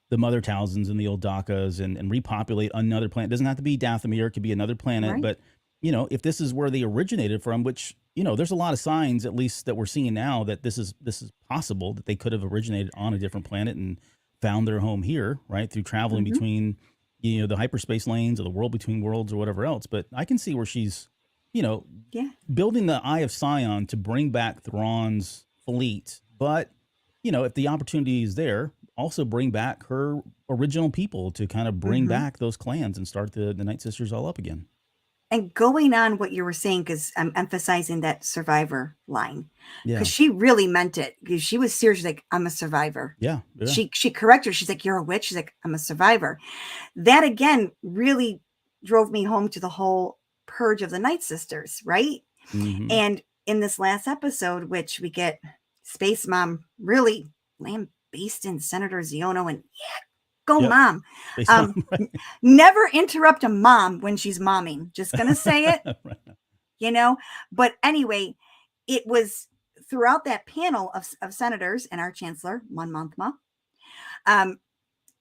the Mother Talzins and the old Dakas and repopulate another planet. It doesn't have to be Dathomir. It could be another planet. Right. But, if this is where they originated from, which, there's a lot of signs, at least that we're seeing now, that this is possible, that they could have originated on a different planet and found their home here, right? Through traveling between, the hyperspace lanes or the world between worlds or whatever else. But I can see where she's, building the Eye of Sion to bring back Thrawn's fleet. But, if the opportunity is there, also bring back her original people to kind of bring back those clans and start the Nightsisters all up again. And going on what you were saying, because I'm emphasizing that survivor line, because she really meant it. Because she was serious, like, I'm a survivor. Yeah. She corrected her. She's like, you're a witch. She's like, I'm a survivor. That again really drove me home to the whole purge of the Nightsisters, right? And in this last episode, which we get Space Mom really lambasting Senator Ziono, and Mom. Never interrupt a mom when she's momming. Just gonna say it. Right. But anyway, it was throughout that panel of senators and our chancellor, Mon Mothma,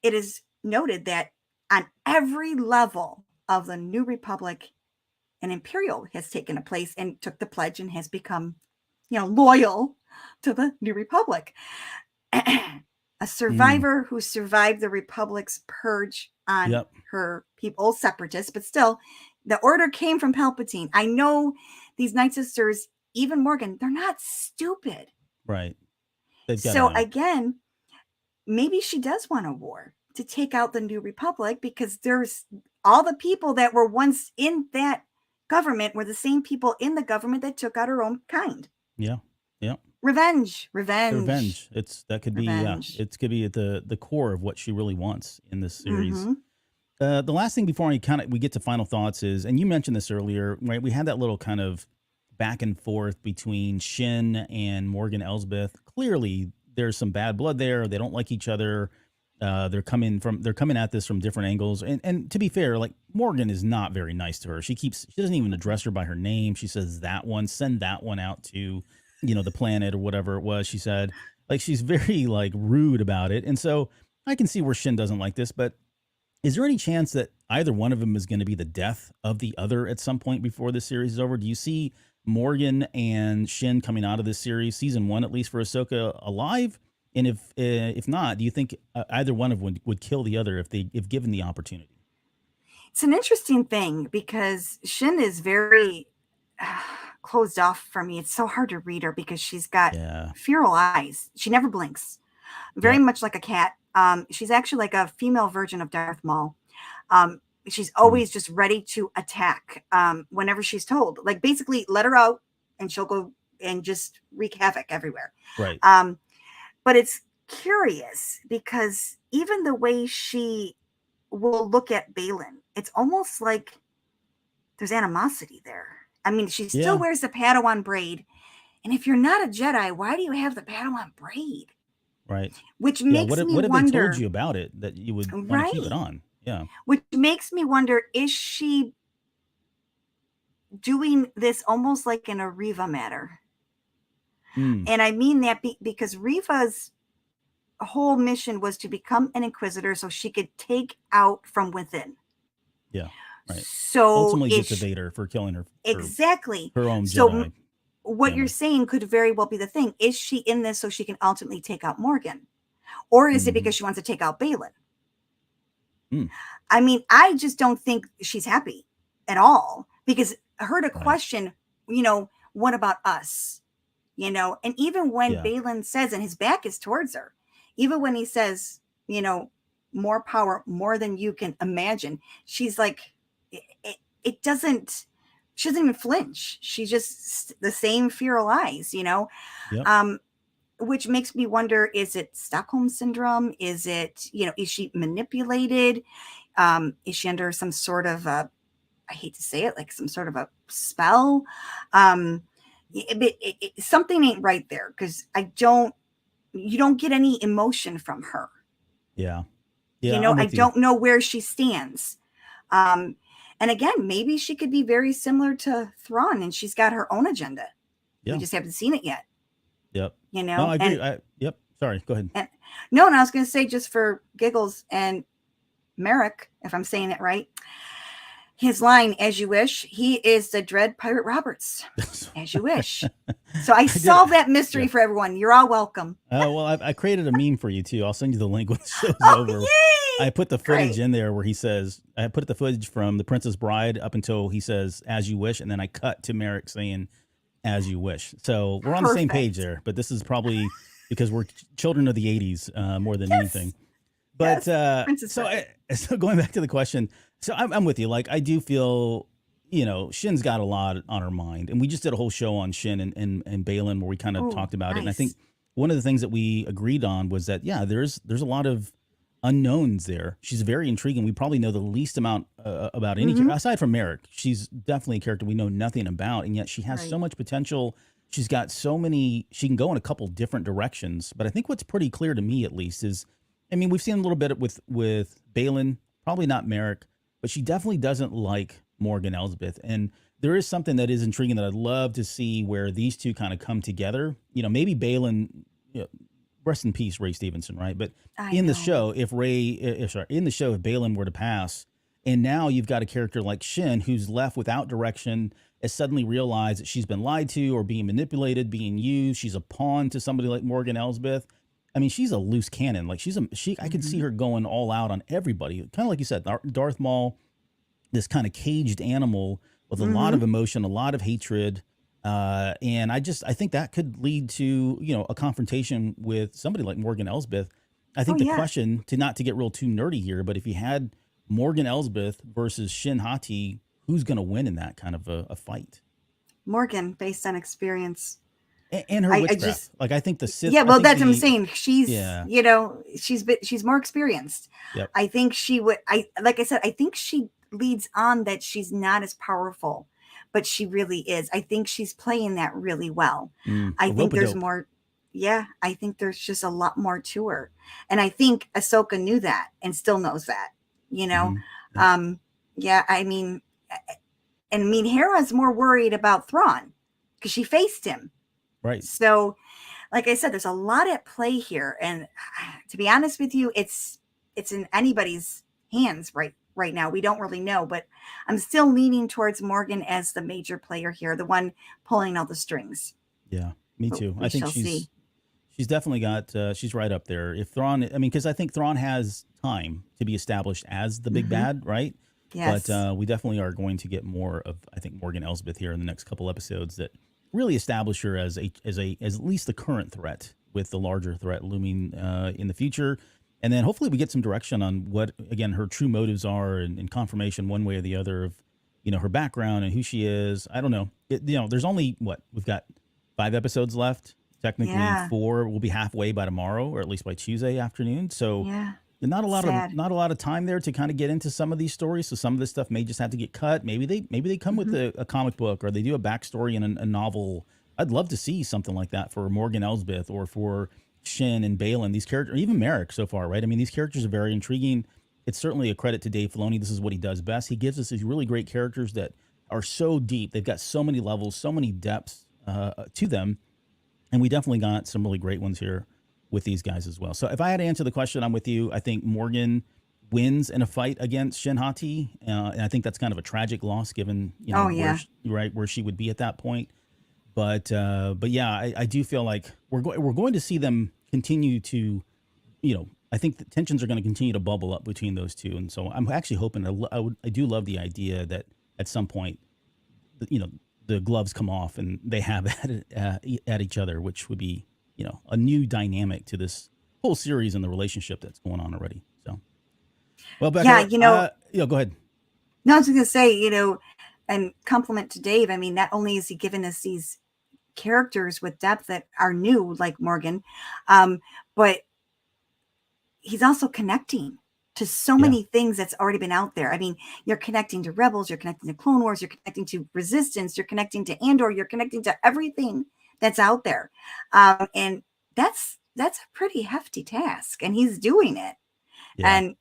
it is noted that on every level of the New Republic, an Imperial has taken a place and took the pledge and has become, loyal to the New Republic. A survivor who survived the Republic's purge on her people, separatists, but still, the order came from Palpatine. I know these Nightsisters, even Morgan, they're not stupid. Right. So again, maybe she does want a war to take out the New Republic, because there's all the people that were once in that government were the same people in the government that took out her own kind. Yeah. Revenge. That could be it could be at the core of what she really wants in this series. The last thing before we get to final thoughts is, and you mentioned this earlier, right? We had that little kind of back and forth between Shin and Morgan Elsbeth. Clearly, there's some bad blood there. They don't like each other. They're coming at this from different angles. And to be fair, like, Morgan is not very nice to her. She doesn't even address her by her name. She says send that one out to, the planet or whatever it was. She said, like, she's very like rude about it. And so I can see where Shin doesn't like this, but is there any chance that either one of them is going to be the death of the other at some point before this series is over? Do you see Morgan and Shin coming out of this series, season 1, at least for Ahsoka, alive? And if not, do you think either one of them would kill the other if given the opportunity? It's an interesting thing, because Shin is very closed off for me. It's so hard to read her because she's got feral eyes. She never blinks. Very much like a cat. She's actually like a female version of Darth Maul. She's always just ready to attack whenever she's told. Like, basically, let her out and she'll go and just wreak havoc everywhere. Right. But it's curious, because even the way she will look at Baylan, it's almost like there's animosity there. I mean, she still wears the Padawan braid. And if you're not a Jedi, why do you have the Padawan braid? Right. Which makes me wonder. What if they told you about it, that you would want to keep it on? Yeah. Which makes me wonder, is she doing this almost like in a Reva matter? And I mean that because Reva's whole mission was to become an Inquisitor so she could take out from within. Yeah. Right. So ultimately gets to Vader for killing her. Exactly. Her own Jedi. So what you're saying could very well be the thing. Is she in this so she can ultimately take out Morgan? Or is it because she wants to take out Baylan? I mean, I just don't think she's happy at all, because I heard a question, what about us? And even when Baylan says, and his back is towards her, even when he says, more power, more than you can imagine, she's like, it doesn't, she doesn't even flinch. She's just the same feral eyes, which makes me wonder, is it Stockholm syndrome? Is it, is she manipulated? Is she under some sort of I hate to say it, like some sort of a spell? Something ain't right there, because you don't get any emotion from her. Yeah. I don't know where she stands. And again, maybe she could be very similar to Thrawn, and she's got her own agenda. Yeah. We just haven't seen it yet. Yep. No, I agree. Yep. Sorry. Go ahead. And I was going to say, just for giggles, and Merrick, if I'm saying it right, his line, "As you wish," he is the Dread Pirate Roberts. As you wish. So I solved that mystery for everyone. You're all welcome. Well, I created a meme for you too. I'll send you the link when the show's over. Yay! I put the footage in there where he says, I put the footage from The Princess Bride up until he says, "As you wish," and then I cut to Merrick saying, "As you wish." So we're on the same page there, but this is probably because we're children of the 80s more than anything. But so going back to the question, so I'm with you. Like, I do feel, Shin's got a lot on her mind, and we just did a whole show on Shin and Balin where we kind of talked about it. And I think one of the things that we agreed on was that, there's a lot of unknowns there. She's very intriguing. We probably know the least amount about any aside from Merrick. She's definitely a character we know nothing about, and yet she has so much potential. She's got so many. She can go in a couple different directions. But I think what's pretty clear to me, at least, is, I mean, we've seen a little bit with Balin, probably not Merrick, but she definitely doesn't like Morgan Elsbeth. And there is something that is intriguing that I'd love to see where these two kind of come together. Maybe Balin, rest in peace, Ray Stevenson, right? But the show, if Balin were to pass, and now you've got a character like Shin who's left without direction, has suddenly realized that she's been lied to or being manipulated, being used. She's a pawn to somebody like Morgan Elsbeth. I mean, she's a loose cannon. Like I can see her going all out on everybody. Kind of like you said, Darth Maul, this kind of caged animal with a lot of emotion, a lot of hatred. And I think that could lead to, a confrontation with somebody like Morgan Elsbeth. I think the question, not to get real too nerdy here, but if you had Morgan Elsbeth versus Shin Hati, who's going to win in that kind of a fight? Morgan, based on experience. And her witchcraft. I think the Sith. Yeah, well, that's what I'm saying. She's, she's more experienced. Yep. I think she would. Like I said, I think she leads on that she's not as powerful, but she really is. I think she's playing that really well. I think there's more. Yeah, I think there's just a lot more to her, and I think Ahsoka knew that and still knows that. I mean, Hera's more worried about Thrawn because she faced him. Right. So, like I said, there's a lot at play here, and to be honest with you, it's in anybody's hands right now. We don't really know, but I'm still leaning towards Morgan as the major player here, the one pulling all the strings. Yeah, me too. I think she's definitely got. She's right up there. If Thrawn, because I think Thrawn has time to be established as the big bad, right? Yes. But we definitely are going to get more of, I think, Morgan Elsbeth here in the next couple episodes that really establish her as at least the current threat, with the larger threat looming in the future. And then hopefully we get some direction on what, again, her true motives are, and confirmation one way or the other of, her background and who she is. I don't know. There's only we've got 5 episodes left. Technically 4. We'll be halfway by tomorrow, or at least by Tuesday afternoon. So not a lot of time there to kind of get into some of these stories. So some of this stuff may just have to get cut. Maybe they come with a comic book, or they do a backstory in a novel. I'd love to see something like that for Morgan Elsbeth, or for Shin and Balin. These characters, or even Merrick so far, right? I mean, these characters are very intriguing. It's certainly a credit to Dave Filoni. This is what he does best. He gives us these really great characters that are so deep. They've got so many levels, so many depths to them. And we definitely got some really great ones here with these guys as well. So if I had to answer the question, I'm with you. I think Morgan wins in a fight against Shin Hati. And I think that's kind of a tragic loss, given, where she would be at that point. But yeah, I do feel like we're going to see them continue to, I think the tensions are going to continue to bubble up between those two. And so I'm actually hoping, I do love the idea that at some point, the gloves come off and they have at each other, which would be, a new dynamic to this whole series and the relationship that's going on already. So, well, Becca, go ahead. No, I was going to say, and compliment to Dave. I mean, not only is he giving us these characters with depth that are new, like Morgan. But he's also connecting to so many things that's already been out there. I mean, you're connecting to Rebels, you're connecting to Clone Wars, you're connecting to Resistance, you're connecting to Andor, you're connecting to everything that's out there. And that's a pretty hefty task, and he's doing it. And,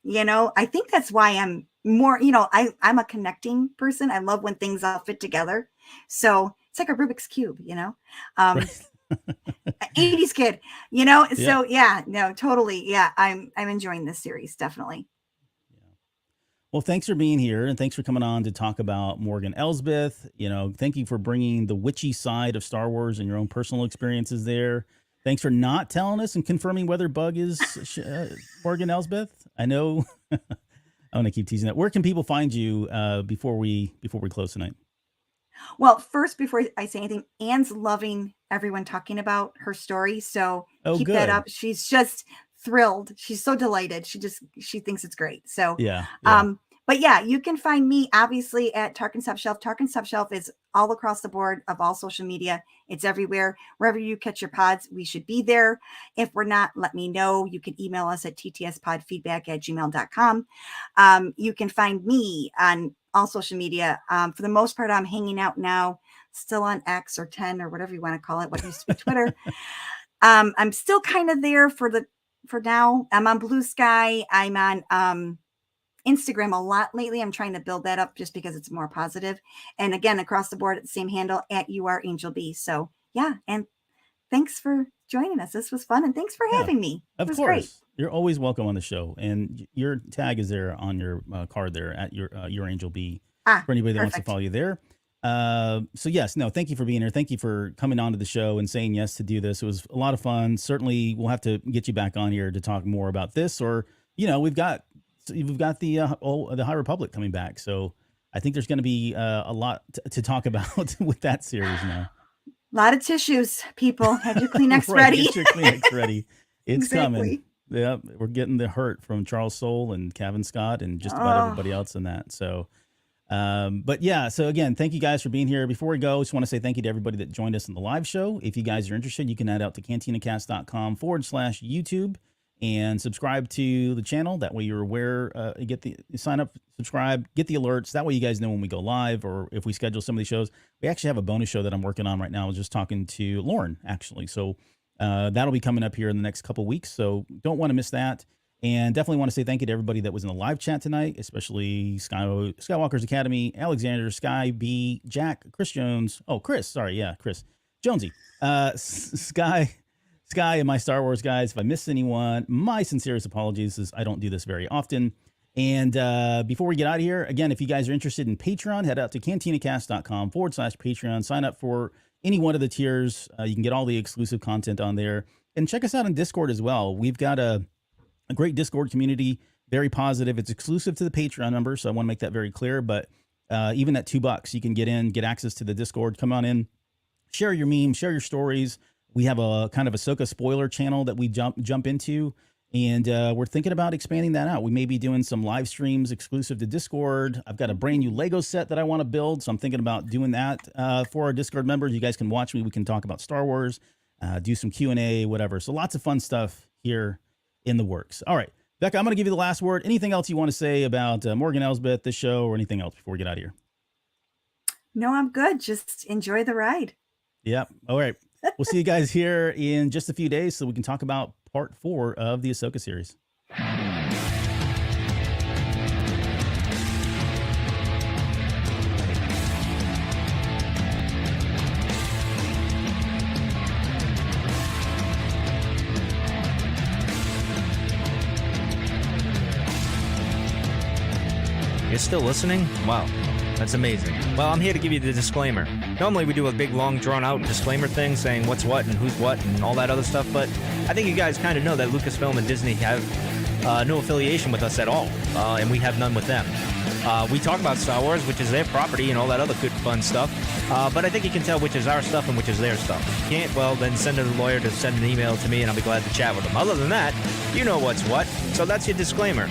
I think that's why I'm more, I'm a connecting person. I love when things all fit together. So it's like a Rubik's Cube, Right. 80s kid, so no, totally. Yeah. I'm enjoying this series. Definitely. Well, thanks for being here, and thanks for coming on to talk about Morgan Elsbeth. Thank you for bringing the witchy side of Star Wars and your own personal experiences there. Thanks for not telling us and confirming whether Bug is Morgan Elsbeth. I know. I want to keep teasing that. Where can people find you before we close tonight? Well, first, before I say anything, Anne's loving everyone talking about her story. So keep that up. She's just thrilled. She's so delighted. She thinks it's great. So, but yeah, you can find me obviously at Tarkin Top Shelf. Tarkin Top Shelf is all across the board of all social media. It's everywhere. Wherever you catch your pods, we should be there. If we're not, let me know. You can email us at ttspodfeedback@gmail.com. You can find me on all social media. For the most part, I'm hanging out now, still on X or 10 or whatever you want to call it, what used to be Twitter. I'm still kind of there for now. I'm on Blue Sky. I'm on Instagram a lot lately. I'm trying to build that up just because it's more positive. And again, across the board, at the same handle at @YouAreAngelB. So yeah, and thanks for joining us. This was fun, and thanks for having me. Of course, great. You're always welcome on the show, and your tag is there on your card there at your Angel B for anybody that wants to follow you there. So yes, no, thank you for being here. Thank you for coming on to the show and saying yes to do this. It was a lot of fun. Certainly, we'll have to get you back on here to talk more about this, or we've got the High Republic coming back, so I think there's going to be a lot to talk about with that series now. A lot of tissues, people. Have your Kleenex ready. Get your Kleenex ready. It's coming. Yeah, we're getting the hurt from Charles Soule and Kevin Scott and just about everybody else in that. So, but yeah, so again, thank you guys for being here. Before we go, I just want to say thank you to everybody that joined us in the live show. If you guys are interested, you can head out to cantinacast.com/YouTube and subscribe to the channel. That way you're aware, you sign up, subscribe, get the alerts. That way you guys know when we go live or if we schedule some of these shows. We actually have a bonus show that I'm working on right now. I was just talking to Lauren, actually. So that'll be coming up here in the next couple of weeks. So don't want to miss that. And definitely want to say thank you to everybody that was in the live chat tonight, especially Skywalker's Academy, Alexander, Sky, B, Jack, Chris Jones. Oh, Chris. Sorry. Yeah, Chris. Jonesy. Sky and my Star Wars guys. If I missed anyone, my sincerest apologies, as I don't do this very often. And before we get out of here, again, if you guys are interested in Patreon, head out to cantinacast.com/Patreon. Sign up for any one of the tiers. You can get all the exclusive content on there. And check us out on Discord as well. We've got a great Discord community, very positive. It's exclusive to the Patreon number, so I want to make that very clear. But even at $2, you can get in, get access to the Discord. Come on in, share your memes, share your stories. We have a kind of Ahsoka spoiler channel that we jump into, and we're thinking about expanding that out. We may be doing some live streams exclusive to Discord. I've got a brand new Lego set that I want to build, so I'm thinking about doing that for our Discord members. You guys can watch me. We can talk about Star Wars, do some Q&A, whatever. So lots of fun stuff here in the works. All right, Becca, I'm going to give you the last word. Anything else you want to say about Morgan Elsbeth, this show, or anything else before we get out of here? No, I'm good. Just enjoy the ride. Yep. All right. We'll see you guys here in just a few days so we can talk about part 4 of the Ahsoka series. You're still listening? Wow. That's amazing. Well, I'm here to give you the disclaimer. Normally we do a big, long, drawn-out disclaimer thing saying what's what and who's what and all that other stuff, but I think you guys kind of know that Lucasfilm and Disney have no affiliation with us at all, and we have none with them. We talk about Star Wars, which is their property and all that other good, fun stuff, but I think you can tell which is our stuff and which is their stuff. If you can't, well, then send a lawyer to send an email to me, and I'll be glad to chat with them. Other than that, you know what's what, so that's your disclaimer.